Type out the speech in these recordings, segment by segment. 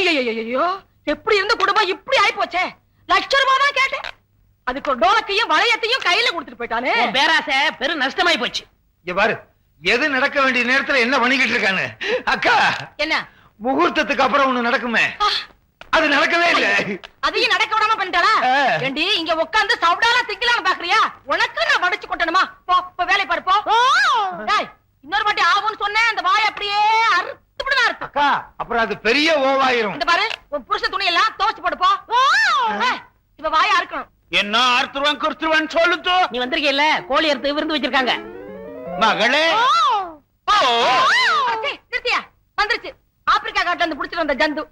ஐயோ, எப்படி இருந்த குடும்பம் இப்படி ஆயி போச்சே. லட்சம் ரூபாய் தான் கேட்டேன், அதுக்கு ஒரு டோலக்கையும் வளையத்தையும் கையில கொடுத்துட்டு போயிட்டானே. பேராசை பெரும் நஷ்டமாயி போச்சு. இங்க பாரு, எது நடக்க வேண்டிய நேரத்துல என்ன பண்ணிக்கிட்டு இருக்கானு. அக்கா, என்ன முகூர்த்தத்துக்கு அப்புறம் ஒண்ணு நடக்குமே, அது நடக்கவே இல்ல. அதையும் நடக்க விடாம பண்ணிட்டாளா? ஏண்டி இங்க உட்கார்ந்து சவுடால திங்கலான்னு பாக்குறியா? உனக்கு நான் வடிச்சு கொட்டணுமா? போ வேலை பாரு போ. இன்னொரு வாட்டி ஆகும்னு சொன்னேன், அந்த வாய் அப்படியே அறுத்துப்படா இருக்கு. அக்கா, அப்புறம் அது பெரிய ஓவாயிரும். இந்த பாரு, உன் புருஷ துணி எல்லாம் துவைச்சு போடு போ. இப்ப வாயா இருக்கணும். என்ன அறுத்துருவான் குறுத்துருவான்னு சொல்லுத்தோ. நீ வந்திருக்கீல்ல, கோழி அறுத்து விருந்து வச்சிருக்காங்க. மகளே, திருத்தியா வந்துருச்சு. ஆப்பிரிக்கா காட்டுல இருந்து புடிச்சிட்டு வந்த ஜந்து.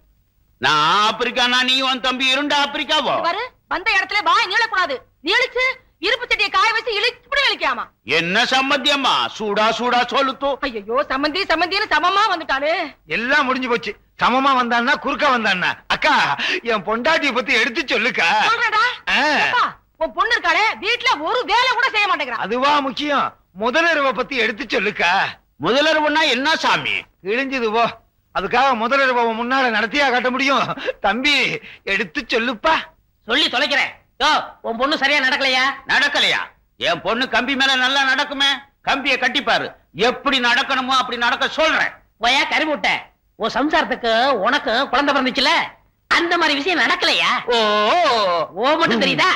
நான் ஆப்பிரிக்கானா நீ உன் தம்பி இரண்டு ஆப்பிரிக்காவோ? பாரு, வந்த இடத்துல வாய் நீளக்கூடாது. நீளிச்சு இருப்பு சட்டியை காய வச்சு இழுச்சு இழுக்காமா. என்ன சம்மந்தியம்மா? சூடா சூடா சொல்லுத்தோ. ஐயோ, சம்மந்தின்னு சமமா வந்துட்டானே. எல்லாம் முடிஞ்சு போச்சு. சமமா வந்தான்னா குறுக்கா வந்தான்னா. அக்கா, என் பொண்டாட்டிய பத்தி எடுத்து சொல்லுக்கா. சொல்றடா. உன் பொண்ணு இருக்காளே, வீட்டுல ஒரு வேலை கூட செய்ய மாட்டேங்கிறா. அதுவா முக்கியம். முதலிரவை பத்தி எடுத்து சொல்லுக்கா. முதலிரவுன்னா என்ன சாமி? கிழிஞ்சது போ. அதுக்காக முதலிரவை முன்னால நடத்தியா காட்ட முடியும்? தம்பி, எடுத்து சொல்லுப்பா. சொல்லி தொலைக்கிறேன். உன் பொண்ணு சரியா நடக்கலையா? நடக்கலையா? என் பொண்ணு கம்பி மேல நல்லா நடக்குமே. கம்பிய கட்டிப்பாரு, எப்படி நடக்கணுமோ அப்படி நடக்க சொல்றேன். போயா கறிமுட்டை, உன் சம்சாரத்துக்கு உனக்கு குழந்தை பிறந்துச்சுல, அந்த மாதிரி விஷயம் நடக்கலையா? ஓ மட்டும் தெரியுதா?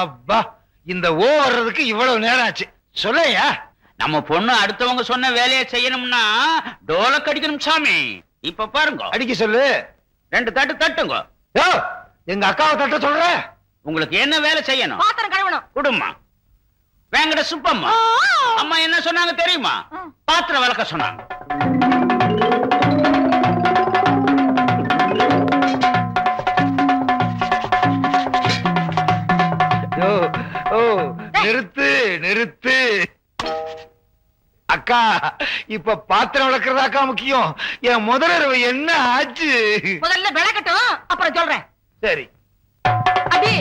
அப்பா, இந்த ஓ வர்றதுக்கு இவ்வளவு நேரம் ஆச்சு. சொல்லையா? நம்ம பொண்ணு அடுத்தவங்க சொன்ன வேலையை செய்யணும்னா டோலக் அடிக்கணும் சாமி. இப்ப பாருங்க, அடிக்க சொல்லு. 2 தட்டு தட்டுங்க. எங்க அக்காவை தட்ட சொல்ற. உங்களுக்கு என்ன வேலை செய்யணும்? பாத்திரம் கழுவணும். குடும்பம் வேங்கட சுப்பம்மா அம்மா என்ன சொன்னாங்க தெரியுமா? பாத்திரம் விளக்க சொன்னாங்க. நிறுத்து நிறுத்து. அக்கா, இப்ப பாத்திரம் விளக்குறதாக்கா முக்கியம். என் முதலிரவு என்ன ஆச்சு? முதல்ல விளக்கட்டும், அப்புறம் சொல்றேன். சரி. அடி